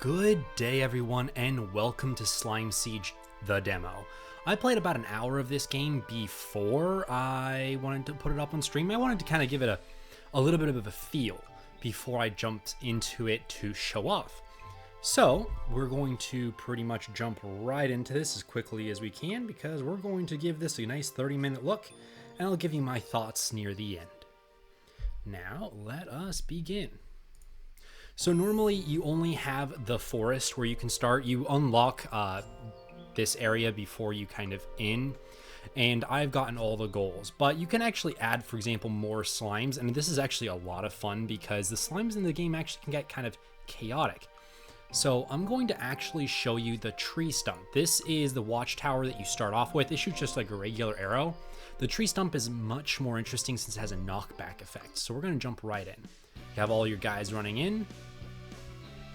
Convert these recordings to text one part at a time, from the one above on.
Good day, everyone, and welcome to Slime Siege, the demo. I played about an hour of this game before I wanted to put it up on stream. I wanted to kind of give it a little bit of a feel before I jumped into it to show off. So we're going to pretty much jump right into this as quickly as we can because we're going to give this a nice 30-minute look, and I'll give you my thoughts near the end. Now, let us begin. So normally you only have the forest where you can start. You unlock this area before you kind of in, and I've gotten all the goals. But you can actually add, for example, more slimes, and this is actually a lot of fun because the slimes in the game actually can get kind of chaotic. So I'm going to actually show you the tree stump. This is the watchtower that you start off with. It shoots just like a regular arrow. The tree stump is much more interesting since it has a knockback effect. So we're going to jump right in. You have all your guys running in,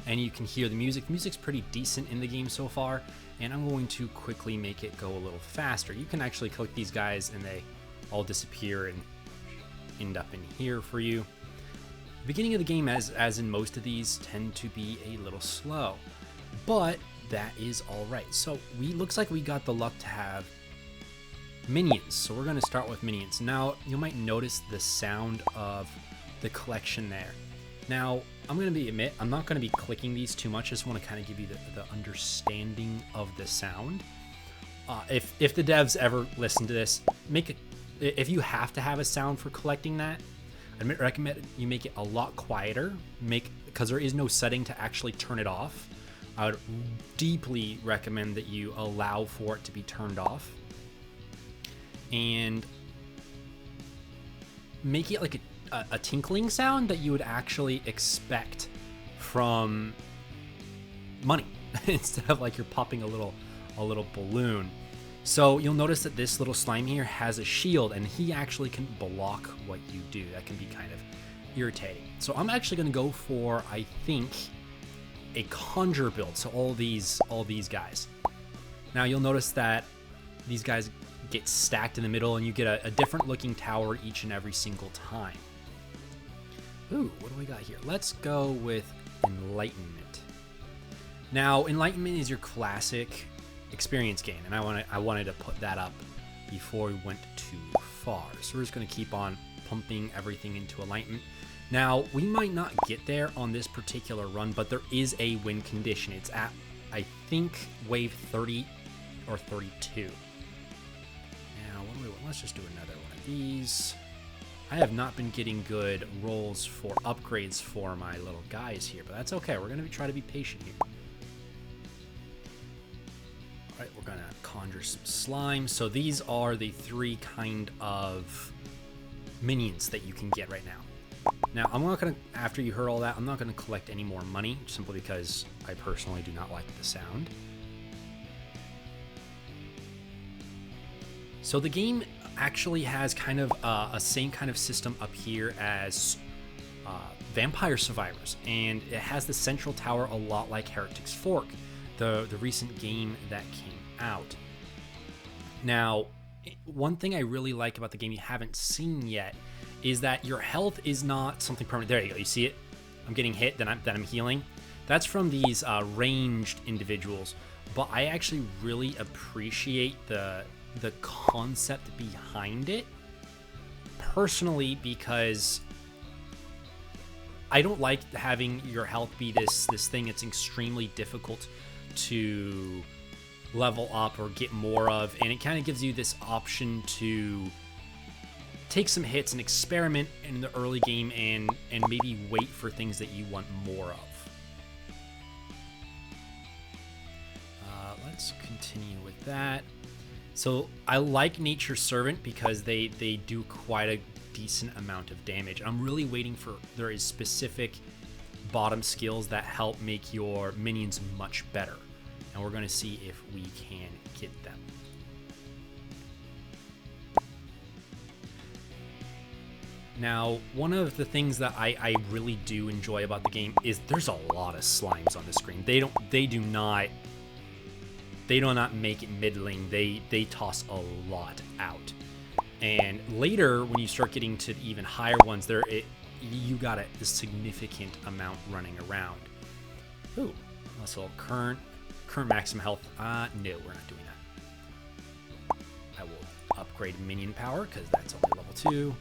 and you can hear the music. The music's pretty decent in the game so far, and I'm going to quickly make it go a little faster. You can actually click these guys and they all disappear and end up in here for you. The beginning of the game, as in most of these, tend to be a little slow, but that is all right. So looks like we got the luck to have minions. So we're going to start with minions. Now you might notice the sound of the collection there. Now I'm going to admit I'm not going to be clicking these too much. I just want to kind of give you the understanding of the sound. If the devs ever listen to this, if you have to have a sound for collecting that, I'd recommend you make it a lot quieter, because there is no setting to actually turn it off. I would deeply recommend that you allow for it to be turned off, and make it like a tinkling sound that you would actually expect from money instead of like you're popping a little balloon. So you'll notice that this little slime here has a shield, and he actually can block what you do. That can be kind of irritating. So I'm actually going to go for, I think, a conjure build. So all these guys. Now you'll notice that these guys get stacked in the middle, and you get a different looking tower each and every single time. Ooh, what do we got here? Let's go with Enlightenment. Now, Enlightenment is your classic experience gain, and I wanted to put that up before we went too far. So we're just going to keep on pumping everything into Enlightenment. Now, we might not get there on this particular run, but there is a win condition. It's at, I think, wave 30 or 32. Now, what do we want? Let's just do another one of these. I have not been getting good rolls for upgrades for my little guys here, but that's okay. We're going to try to be patient here. All right, we're going to conjure some slime. So these are the three kind of minions that you can get right now. Now, I'm not going to, after you heard all that, I'm not going to collect any more money, simply because I personally do not like the sound. So the game actually has kind of a same kind of system up here as Vampire Survivors, and it has the central tower a lot like Heretic's Fork, the recent game that came out. Now, one thing I really like about the game you haven't seen yet is that your health is not something permanent. There you go. You see it? I'm getting hit, then I'm healing. That's from these ranged individuals, but I actually really appreciate the concept behind it personally, because I don't like having your health be this thing it's extremely difficult to level up or get more of, and it kind of gives you this option to take some hits and experiment in the early game and maybe wait for things that you want more of. Let's continue with that. So I like Nature's Servant because they do quite a decent amount of damage. I'm really waiting for, there is specific bottom skills that help make your minions much better, and we're going to see if we can get them. Now, one of the things that I really do enjoy about the game is there's a lot of slimes on the screen. They do not make it middling. They toss a lot out. And later, when you start getting to even higher ones, you got a significant amount running around. Ooh, Muscle current maximum health. No, we're not doing that. I will upgrade minion power because that's only level 2.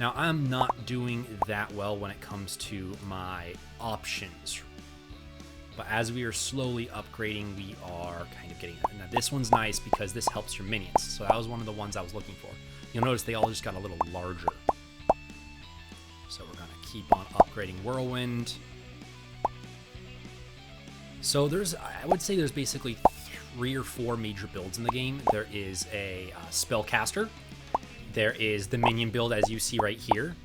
Now, I'm not doing that well when it comes to my options. But as we are slowly upgrading, we are kind of getting it. Now, this one's nice because this helps your minions. So that was one of the ones I was looking for. You'll notice they all just got a little larger. So we're going to keep on upgrading Whirlwind. So I would say there's basically 3 or 4 major builds in the game. There is a spellcaster. There is the minion build, as you see right here.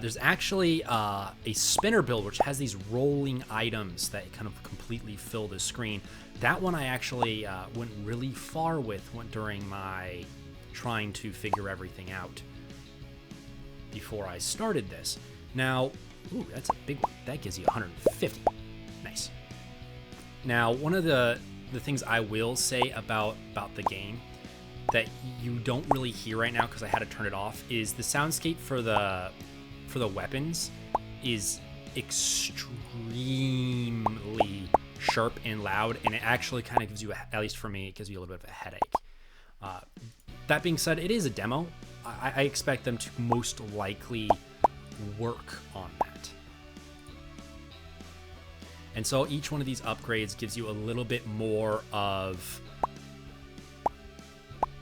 There's actually a spinner build, which has these rolling items that kind of completely fill the screen. That one I actually went really far with during my trying to figure everything out before I started this. Now, ooh, that's a big one. That gives you 150. Nice. Now, one of the things I will say about the game that you don't really hear right now because I had to turn it off is the soundscape for the weapons is extremely sharp and loud, and it actually kind of gives you, at least for me, it gives you a little bit of a headache. That being said, it is a demo. I expect them to most likely work on that. And so each one of these upgrades gives you a little bit more of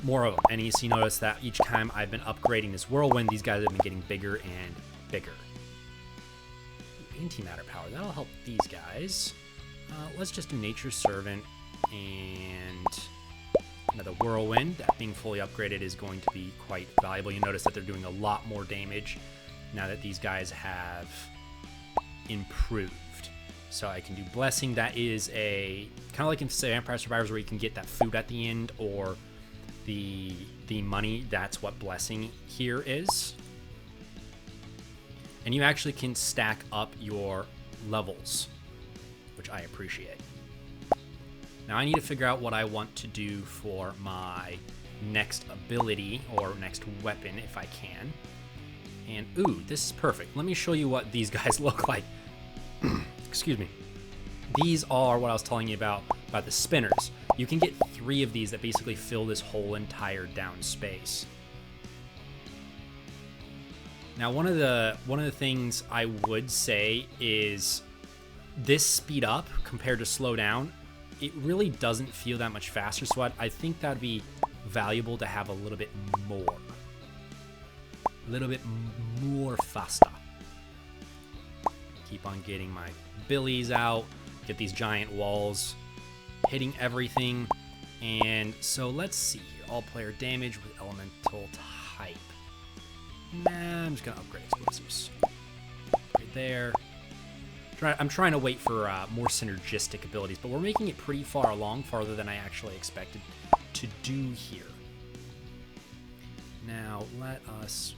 them. And you see, notice that each time I've been upgrading this Whirlwind, these guys have been getting bigger and bigger. Antimatter power, that'll help these guys. Let's just do Nature's Servant and another Whirlwind. That being fully upgraded is going to be quite valuable. You notice that they're doing a lot more damage now that these guys have improved. So I can do Blessing. That is a kind of like in Vampire Survivors where you can get that food at the end, or the money. That's what Blessing here is. And you actually can stack up your levels, which I appreciate. Now I need to figure out what I want to do for my next ability or next weapon if I can. And ooh, this is perfect. Let me show you what these guys look like. Excuse me. These are what I was telling you about the spinners. You can get 3 of these that basically fill this whole entire down space. Now, one of the things I would say is this speed up compared to slow down, it really doesn't feel that much faster. So I think that'd be valuable to have a little bit more. A little bit more faster. Keep on getting my billies out, get these giant walls, hitting everything. And so let's see here. All player damage with elemental type. Nah, I'm just gonna upgrade explosives. Right there. I'm trying to wait for more synergistic abilities, but we're making it pretty far along, farther than I actually expected to do here. Now let us,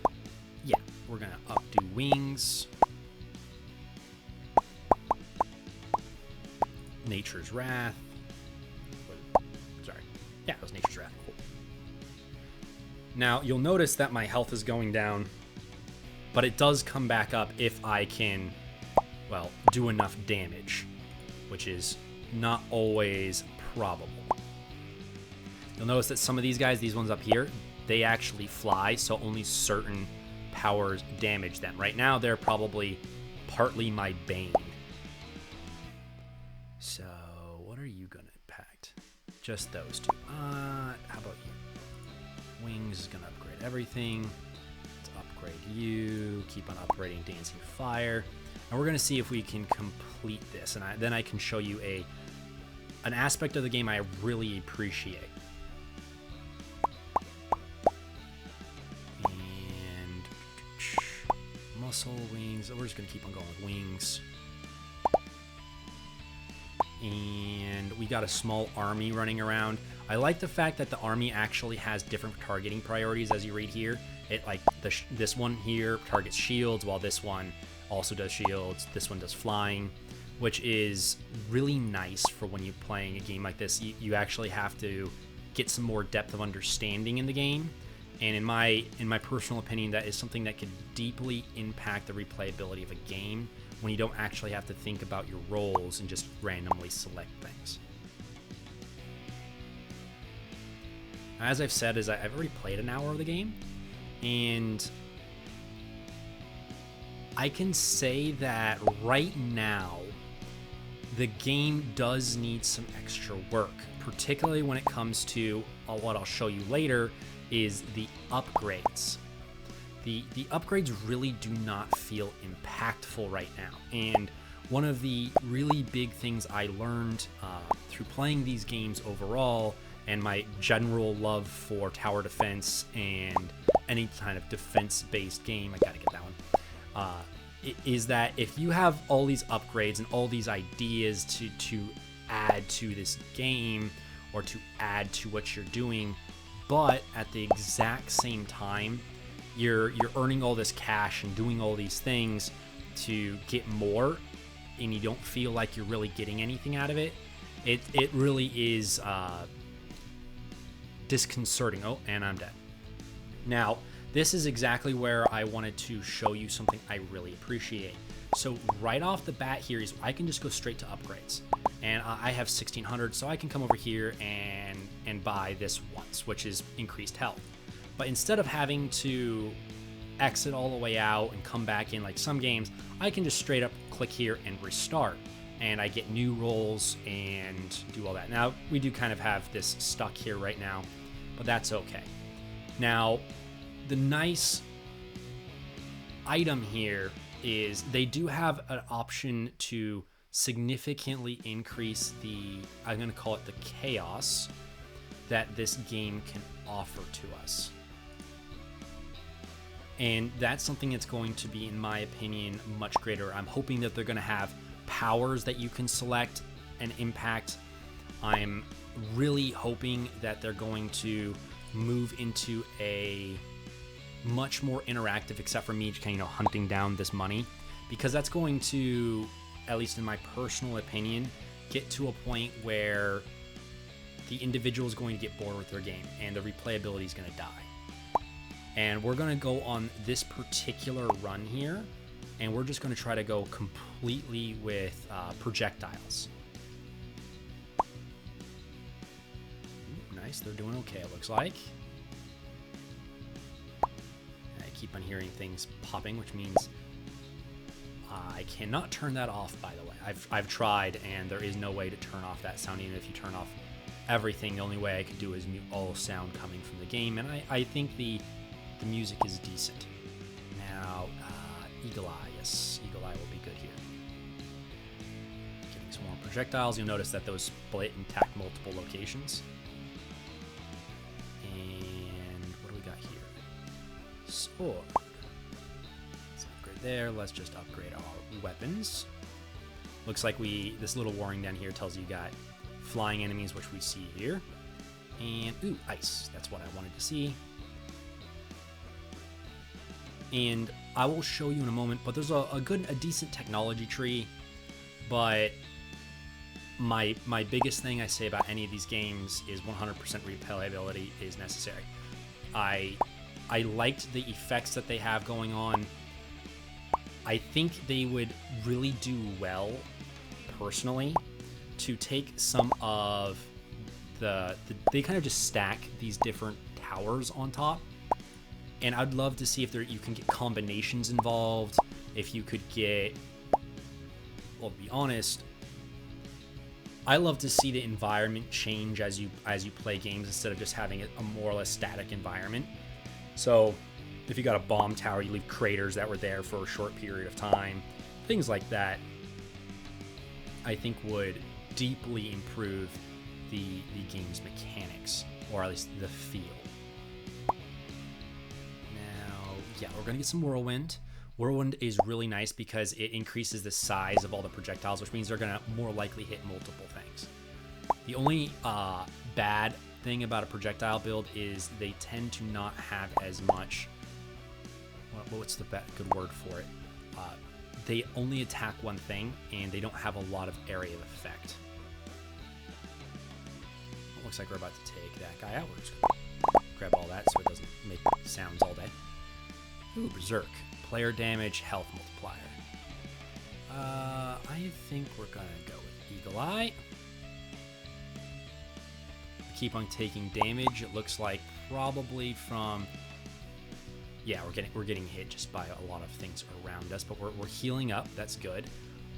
we're gonna updo wings. Nature's Wrath. Sorry. Yeah, it was Nature's Wrath. Cool. Now, you'll notice that my health is going down, but it does come back up if I can, well, do enough damage, which is not always probable. You'll notice that some of these guys, these ones up here, they actually fly, so only certain powers damage them. Right now, they're probably partly my bane. So, what are you going to impact? Just those 2. How about you? Wings is going to upgrade everything. Let's upgrade you. Keep on upgrading Dancing Fire. And we're going to see if we can complete this. And then I can show you an aspect of the game I really appreciate. And muscle, wings. We're just going to keep on going with wings. And we got a small army running around. I like the fact that the army actually has different targeting priorities, as you read here. It like this one here targets shields, while this one also does shields. This one does flying, which is really nice for when you're playing a game like this. You actually have to get some more depth of understanding in the game. And in my personal opinion, that is something that could deeply impact the replayability of a game when you don't actually have to think about your rolls and just randomly select things. As I've said, I've already played an hour of the game, and I can say that right now the game does need some extra work, particularly when it comes to what I'll show you later is the upgrades. The upgrades really do not feel impactful right now, and one of the really big things I learned through playing these games overall, and my general love for tower defense and any kind of defense-based game, I gotta get that one, is that if you have all these upgrades and all these ideas to add to this game or to add to what you're doing, but at the exact same time you're earning all this cash and doing all these things to get more, and you don't feel like you're really getting anything out of it, it really is disconcerting. Oh, and I'm dead. Now, this is exactly where I wanted to show you something I really appreciate. So right off the bat here is I can just go straight to upgrades. And I have 1600, so I can come over here and buy this once, which is increased health. But instead of having to exit all the way out and come back in like some games, I can just straight up click here and restart. And I get new rolls and do all that. Now, we do kind of have this stuck here right now, but that's okay. Now, the nice item here is they do have an option to significantly increase the, I'm going to call it the chaos that this game can offer to us. And that's something that's going to be, in my opinion, much greater. I'm hoping that they're going to have powers that you can select and impact. I'm really hoping that they're going to move into a much more interactive, except for me kind of hunting down this money, because that's going to, at least in my personal opinion, get to a point where the individual is going to get bored with their game and the replayability is going to die. And we're going to go on this particular run here, and we're just going to try to go completely with projectiles. Ooh, nice, they're doing okay, it looks like. I keep on hearing things popping, which means I cannot turn that off, by the way. I've tried, and there is no way to turn off that sound. Even if you turn off everything, the only way I could do is mute all sound coming from the game, and I think the music is decent. Now, Eagle Eye. Yes, Eagle Eye will be good here. Getting some more projectiles. You'll notice that those split and attack multiple locations. And what do we got here? Sword. Let's upgrade there. Let's just upgrade our weapons. Looks like this little warning down here tells you got flying enemies, which we see here. And, ooh, ice. That's what I wanted to see. And I will show you in a moment, but there's a decent technology tree. But my biggest thing I say about any of these games is 100% replayability is necessary. I liked the effects that they have going on. I think they would really do well, personally, to take some of they kind of just stack these different towers on top. And I'd love to see if you can get combinations involved, if you could get, well, to be honest, I love to see the environment change as you play games instead of just having a more or less static environment. So if you got a bomb tower, you leave craters that were there for a short period of time. Things like that, I think, would deeply improve the game's mechanics, or at least the feel. Yeah, we're going to get some Whirlwind. Whirlwind is really nice because it increases the size of all the projectiles, which means they're going to more likely hit multiple things. The only bad thing about a projectile build is they tend to not have as much... What's the good word for it? They only attack one thing, and they don't have a lot of area of effect. It looks like we're about to take that guy out. We're just going to grab all that so it doesn't make sounds all day. Ooh, Berserk. Player damage, health multiplier. I think we're gonna go with Eagle Eye. Keep on taking damage. It looks like probably from, yeah, we're getting hit just by a lot of things around us, but we're healing up. That's good.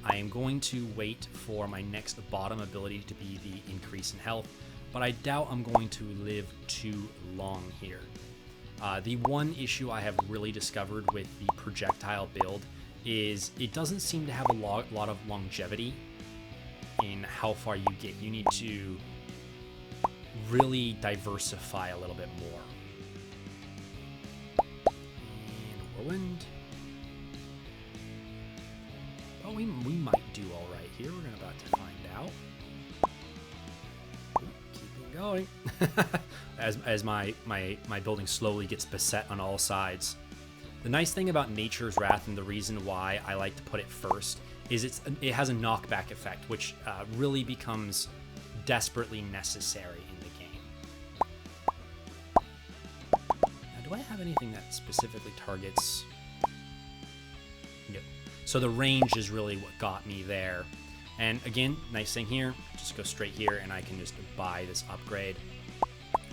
I am going to wait for my next bottom ability to be the increase in health, but I doubt I'm going to live too long here. The one issue I have really discovered with the projectile build is it doesn't seem to have a lot of longevity in how far you get. You need to really diversify a little bit more. And whirlwind. Oh, we might do all right here. We're about to find out. Keep it going. as my building slowly gets beset on all sides. The nice thing about Nature's Wrath, and the reason why I like to put it first, is it has a knockback effect, which really becomes desperately necessary in the game. Now, do I have anything that specifically targets? No. So the range is really what got me there. And again, nice thing here, just go straight here and I can just buy this upgrade.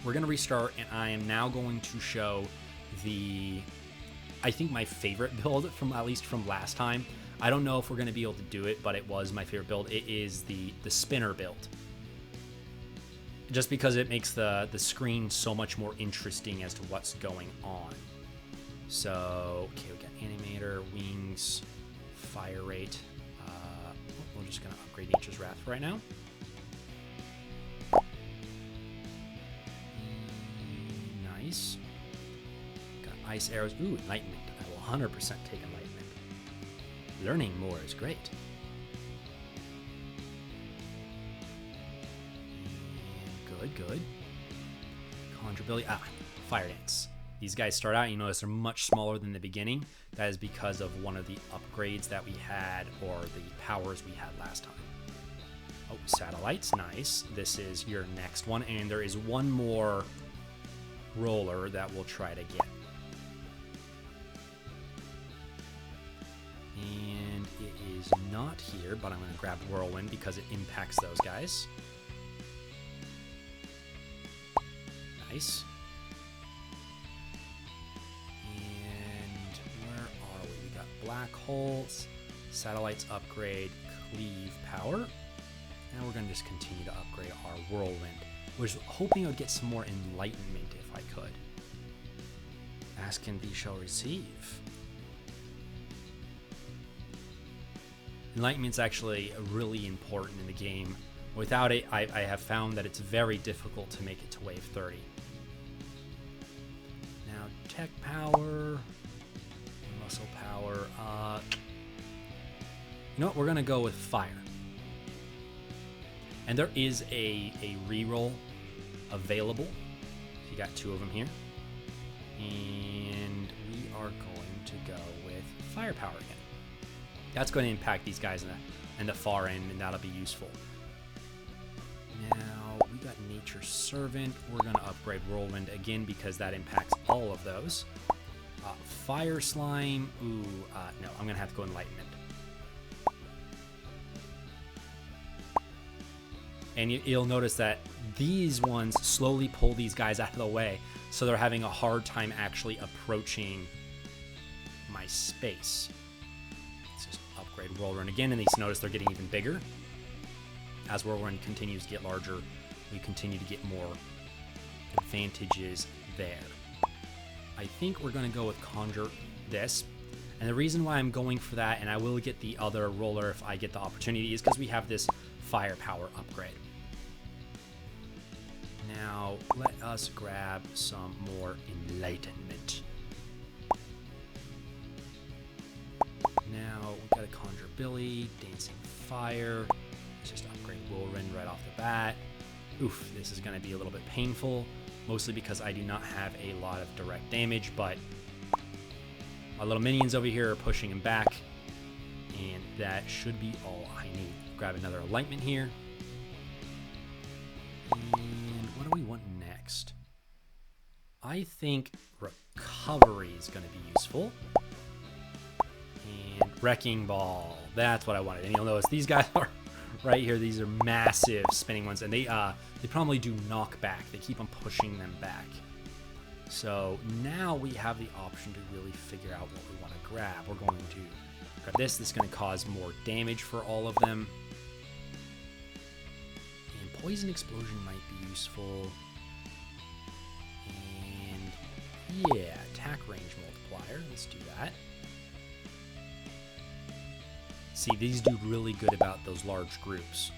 We're going to restart, and I am now going to show I think my favorite build at least from last time. I don't know if we're going to be able to do it, but it was my favorite build. It is the spinner build. Just because it makes the screen so much more interesting as to what's going on. So, okay, we got animator, wings, fire rate. We're just going to upgrade Nature's Wrath right now. Nice. Got ice arrows. Ooh, enlightenment. I will 100% take enlightenment. Learning more is great. And good. Conjure ability. Fire dance. These guys start out, you notice they're much smaller than the beginning. That is because of one of the upgrades that we had, or the powers we had last time. Oh, satellites, nice. This is your next one, and there is one more roller that we'll try to get. And it is not here, but I'm going to grab Whirlwind because it impacts those guys. Nice. Black holes, satellites upgrade, cleave power, and we're going to just continue to upgrade our whirlwind. I was hoping I would get some more enlightenment if I could. Ask and thee shall receive. Enlightenment's actually really important in the game. Without it, I have found that it's very difficult to make it to wave 30. Now, tech power, muscle power. You know what? We're going to go with fire. And there is a reroll available. You got two of them here. And we are going to go with firepower again. That's going to impact these guys in the far end, and that'll be useful. Now, we got Nature's Servant. We're going to upgrade Whirlwind again because that impacts all of those. Fire Slime. Ooh, no, I'm going to have to go Enlightenment. And you'll notice that these ones slowly pull these guys out of the way, so they're having a hard time actually approaching my space. Let's just upgrade Whirlwind again, and notice they're getting even bigger. As Whirlwind continues to get larger, we continue to get more advantages there. I think we're going to go with Conjure this. And the reason why I'm going for that, and I will get the other roller if I get the opportunity, is because we have this firepower upgrade. Now, let us grab some more enlightenment. Now, we've got a Conjure Billy, Dancing Fire. Let's just upgrade Whirlwind right off the bat. Oof, this is going to be a little bit painful, mostly because I do not have a lot of direct damage, but my little minions over here are pushing him back, and that should be all I need. Grab another enlightenment here. And what do we want next? I think recovery is going to be useful. And Wrecking Ball. That's what I wanted. And you'll notice these guys are right here. These are massive spinning ones, and they probably do knockback. They keep on pushing them back. So now we have the option to really figure out what we want to grab. We're going to grab this. This is going to cause more damage for all of them. And Poison Explosion might be useful. And yeah, attack range multiplier. Let's do that. See, these do really good about those large groups.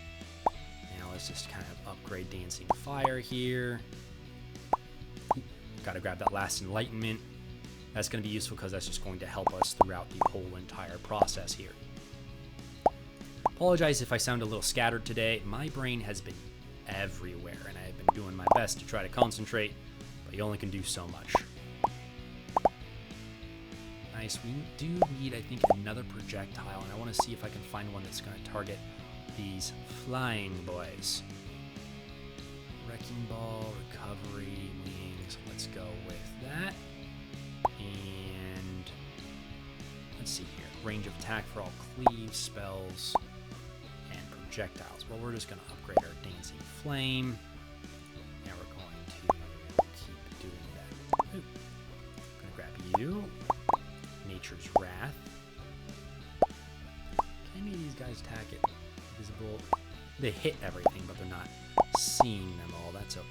Now let's just kind of upgrade Dancing Fire here. Got to grab that last Enlightenment. That's going to be useful because that's just going to help us throughout the whole entire process here. Apologize if I sound a little scattered today. My brain has been everywhere, and I've been doing my best to try to concentrate, but you only can do so much. Nice. We do need, I think, another projectile, and I want to see if I can find one that's going to target these flying boys. Wrecking Ball, Recovery, Wings. Let's go with that. And let's see here. Range of attack for all cleave, spells, and projectiles. Well, we're just going to upgrade our Dancing Flame. And we're going to keep doing that. Ooh. I'm going to grab you. Nature's Wrath. Can any of these guys attack it? Visible. They hit everything, but they're not seeing them all. That's okay.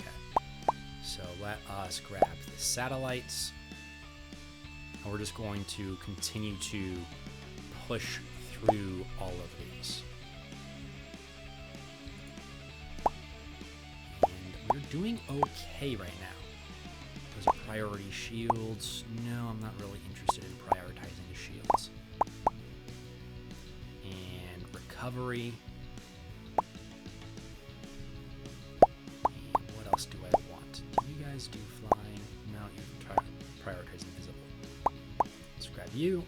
So let us grab the satellites. And we're just going to continue to push through all of these. And we're doing okay right now. Those are priority shields. No, I'm not really interested in prioritizing the shields. And recovery. And what else do I want? Do you guys do flying? No, you try prioritize invisible. Let's grab you.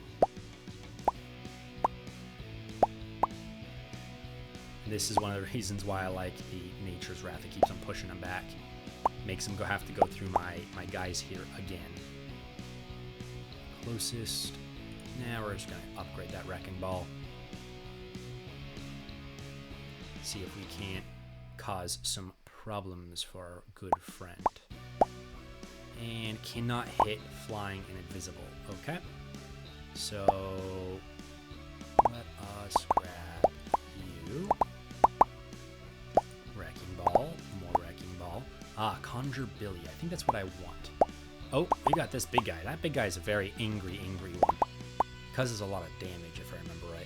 And this is one of the reasons why I like the Nature's Wrath. It keeps on pushing them back. Makes them have to go through my guys here again. Closest. Now we're just going to upgrade that Wrecking Ball. See if we can't cause some problems for our good friend. And cannot hit flying and invisible. Okay. So let us grab you. Wrecking Ball. More Wrecking Ball. Ah, Conjure Billy. I think that's what I want. Oh, we got this big guy. That big guy is a very angry one. Causes a lot of damage, if I remember right.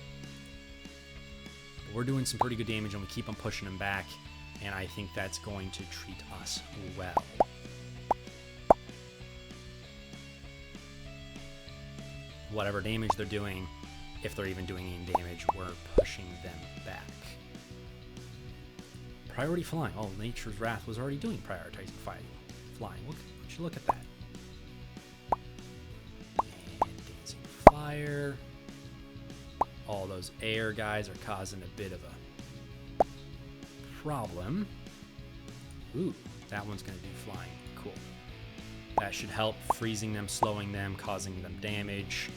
But we're doing some pretty good damage, and we keep on pushing him back, and I think that's going to treat us well. Whatever damage they're doing, if they're even doing any damage, we're pushing them back. Priority flying. Oh, Nature's Wrath was already doing prioritizing flying. Would you look at that? And Dancing Fire. All those air guys are causing a bit of a problem. Ooh, that one's going to do flying. Cool. That should help freezing them, slowing them, causing them damage.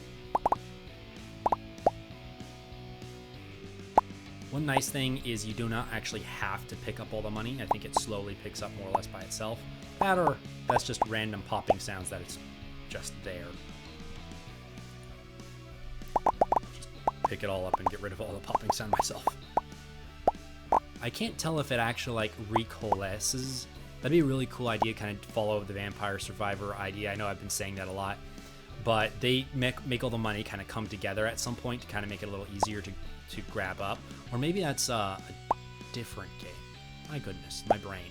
One nice thing is you do not actually have to pick up all the money. I think it slowly picks up more or less by itself. That or that's just random popping sounds that it's just there. Just pick it all up and get rid of all the popping sound myself. I can't tell if it actually like recoalesces. That'd be a really cool idea, kind of follow the Vampire Survivor idea. I know I've been saying that a lot. But they make all the money kind of come together at some point to kind of make it a little easier to grab up. Or maybe that's a different game. My goodness, my brain.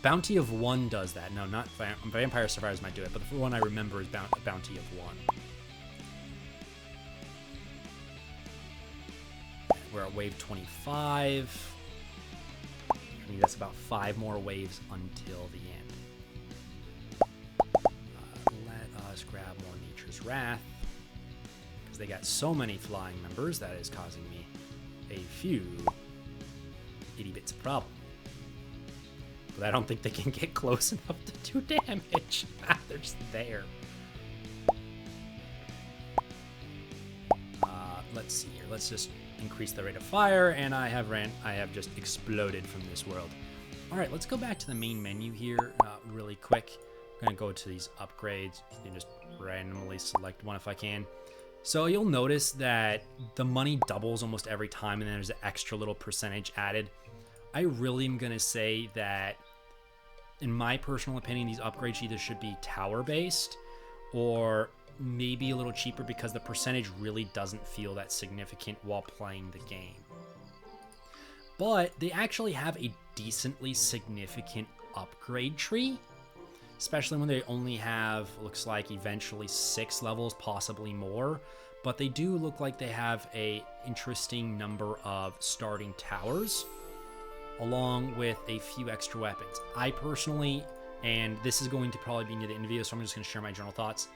Bounty of One does that. No, not Vampire Survivors might do it, but the one I remember is Bounty of One. We're at wave 25. I mean, that's about 5 more waves until the end. Let us grab more Nature's Wrath, because they got so many flying members that is causing me a few itty bits of problem. But I don't think they can get close enough to do damage. They're just there. let's see here. Let's just increase the rate of fire, and I have just exploded from this world. All right, let's go back to the main menu here really quick. I'm gonna go to these upgrades and just randomly select one if I can. So you'll notice that the money doubles almost every time, and then there's an extra little percentage added. I really am gonna say that, in my personal opinion, these upgrades either should be tower based or maybe a little cheaper, because the percentage really doesn't feel that significant while playing the game. But they actually have a decently significant upgrade tree, especially when they only have, looks like, eventually 6 levels, possibly more. But they do look like they have a interesting number of starting towers, along with a few extra weapons. I personally, and this is going to probably be near the end of the video, so I'm just going to share my general thoughts.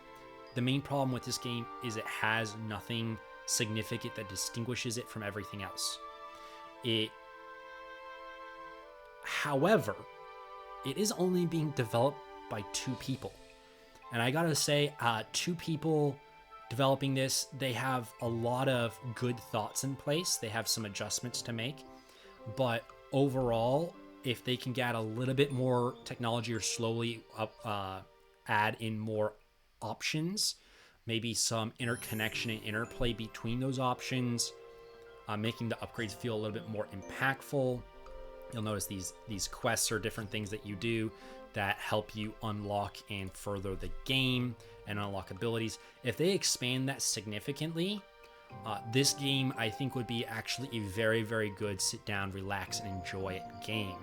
The main problem with this game is it has nothing significant that distinguishes it from everything else. However, it is only being developed by 2 people. And I gotta say, 2 people developing this, they have a lot of good thoughts in place. They have some adjustments to make. But overall, if they can get a little bit more technology or slowly add in more options, maybe some interconnection and interplay between those options, making the upgrades feel a little bit more impactful. You'll notice these quests are different things that you do that help you unlock and further the game and unlock abilities. If they expand that significantly, this game, I think, would be actually a very, very good sit down, relax, and enjoy it game.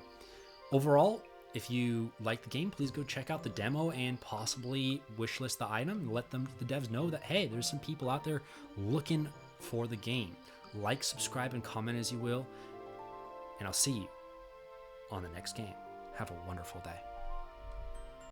Overall, if you like the game, please go check out the demo and possibly wishlist the item and let the devs know that, hey, there's some people out there looking for the game. Like, subscribe, and comment as you will, and I'll see you on the next game. Have a wonderful day.